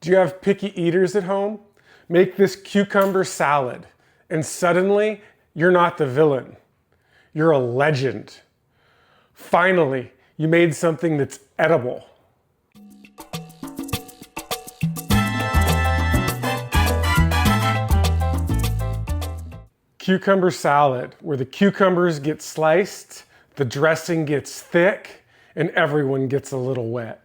Do you have picky eaters at home? Make this cucumber salad, and suddenly you're not the villain. You're a legend. Finally, you made something that's edible. Cucumber salad, where the cucumbers get sliced, the dressing gets thick, and everyone gets a little wet.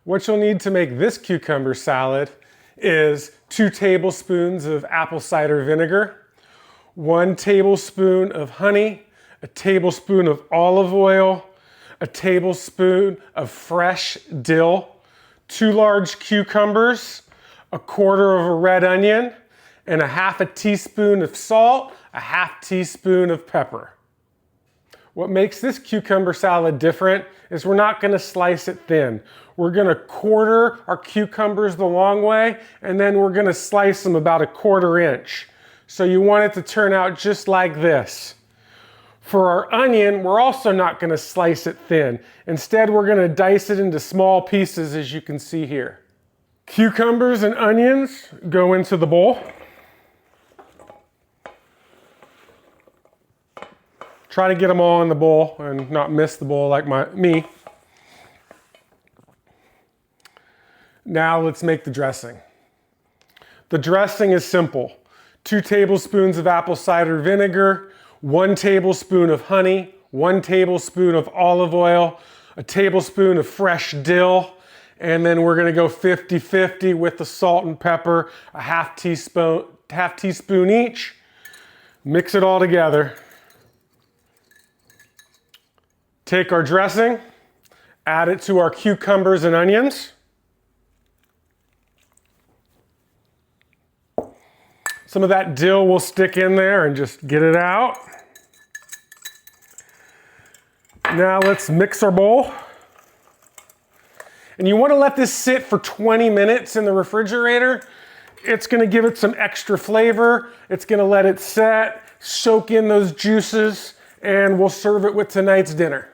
What you'll need to make this cucumber salad is 2 tablespoons of apple cider vinegar, 1 tablespoon of honey, a tablespoon of olive oil, a tablespoon of fresh dill, 2 large cucumbers, 1/4 of a red onion, and a 1/2 teaspoon of salt, a 1/2 teaspoon of pepper. What makes this cucumber salad different is we're not gonna slice it thin. We're gonna quarter our cucumbers the long way, and then we're gonna slice them about 1/4 inch. So you want it to turn out just like this. For our onion, we're also not gonna slice it thin. Instead, we're gonna dice it into small pieces, as you can see here. Cucumbers and onions go into the bowl. Try to get them all in the bowl and not miss the bowl like me. Now let's make the dressing. The dressing is simple. 2 tablespoons of apple cider vinegar, 1 tablespoon of honey, 1 tablespoon of olive oil, a tablespoon of fresh dill, and then we're gonna go 50-50 with the salt and pepper, a 1/2 teaspoon each. Mix it all together. Take our dressing, add it to our cucumbers and onions. Some of that dill will stick in there and just get it out. Now let's mix our bowl. And you want to let this sit for 20 minutes in the refrigerator. It's going to give it some extra flavor. It's going to let it set, soak in those juices, and we'll serve it with tonight's dinner.